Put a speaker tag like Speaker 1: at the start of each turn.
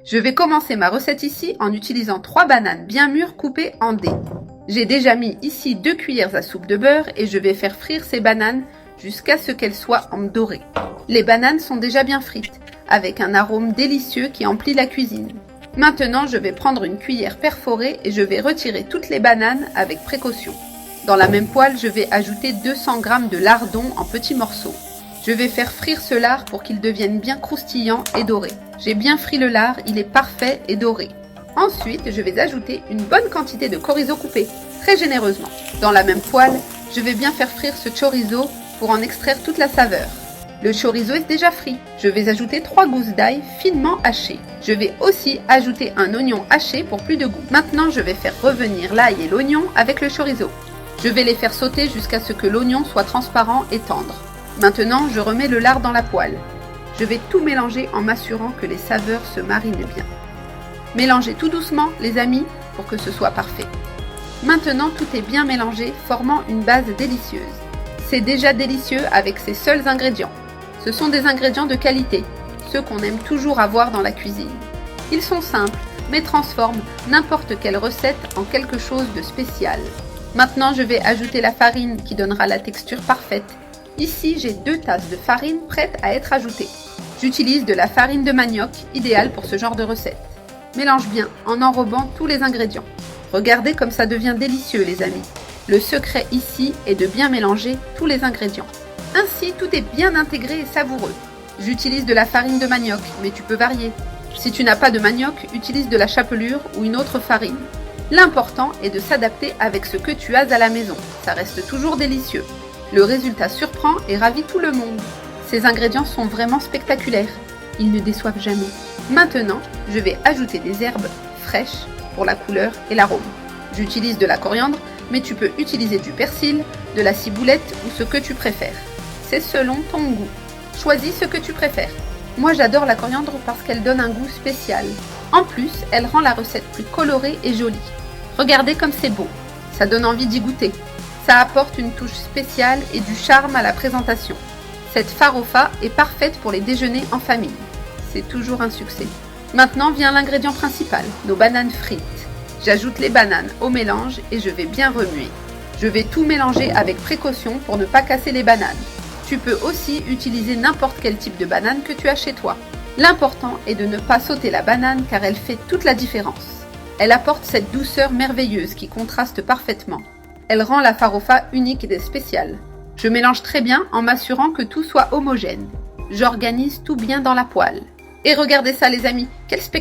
Speaker 1: Je vais commencer ma recette ici en utilisant 3 bananes bien mûres coupées en dés. J'ai déjà mis ici 2 cuillères à soupe de beurre et je vais faire frire ces bananes jusqu'à ce qu'elles soient dorées. Les bananes sont déjà bien frites, avec un arôme délicieux qui emplit la cuisine. Maintenant, je vais prendre une cuillère perforée et je vais retirer toutes les bananes avec précaution. Dans la même poêle, je vais ajouter 200 g de lardon en petits morceaux. Je vais faire frire ce lard pour qu'il devienne bien croustillant et doré. J'ai bien frit le lard, il est parfait et doré. Ensuite, je vais ajouter une bonne quantité de chorizo coupé, très généreusement. Dans la même poêle, je vais bien faire frire ce chorizo pour en extraire toute la saveur. Le chorizo est déjà frit. Je vais ajouter 3 gousses d'ail finement hachées. Je vais aussi ajouter un oignon haché pour plus de goût. Maintenant, je vais faire revenir l'ail et l'oignon avec le chorizo. Je vais les faire sauter jusqu'à ce que l'oignon soit transparent et tendre. Maintenant, je remets le lard dans la poêle. Je vais tout mélanger en m'assurant que les saveurs se marinent bien. Mélangez tout doucement, les amis, pour que ce soit parfait. Maintenant, tout est bien mélangé, formant une base délicieuse. C'est déjà délicieux avec ces seuls ingrédients. Ce sont des ingrédients de qualité, ceux qu'on aime toujours avoir dans la cuisine. Ils sont simples, mais transforment n'importe quelle recette en quelque chose de spécial. Maintenant, je vais ajouter la farine qui donnera la texture parfaite. Ici, j'ai 2 tasses de farine prêtes à être ajoutées. J'utilise de la farine de manioc, idéale pour ce genre de recette. Mélange bien en enrobant tous les ingrédients. Regardez comme ça devient délicieux, les amis. Le secret ici est de bien mélanger tous les ingrédients. Ainsi, tout est bien intégré et savoureux. J'utilise de la farine de manioc, mais tu peux varier. Si tu n'as pas de manioc, utilise de la chapelure ou une autre farine. L'important est de s'adapter avec ce que tu as à la maison. Ça reste toujours délicieux. Le résultat surprend et ravit tout le monde. Ces ingrédients sont vraiment spectaculaires. Ils ne déçoivent jamais. Maintenant, je vais ajouter des herbes fraîches pour la couleur et l'arôme. J'utilise de la coriandre, mais tu peux utiliser du persil, de la ciboulette ou ce que tu préfères. C'est selon ton goût. Choisis ce que tu préfères. Moi, j'adore la coriandre parce qu'elle donne un goût spécial. En plus, elle rend la recette plus colorée et jolie. Regardez comme c'est beau. Ça donne envie d'y goûter. Ça apporte une touche spéciale et du charme à la présentation. Cette farofa est parfaite pour les déjeuners en famille. C'est toujours un succès. Maintenant vient l'ingrédient principal, nos bananes frites. J'ajoute les bananes au mélange et je vais bien remuer. Je vais tout mélanger avec précaution pour ne pas casser les bananes. Tu peux aussi utiliser n'importe quel type de banane que tu as chez toi. L'important est de ne pas sauter la banane car elle fait toute la différence. Elle apporte cette douceur merveilleuse qui contraste parfaitement. Elle rend la farofa unique et spéciale. Je mélange très bien en m'assurant que tout soit homogène. J'organise tout bien dans la poêle. Et regardez ça, les amis, quel spectacle!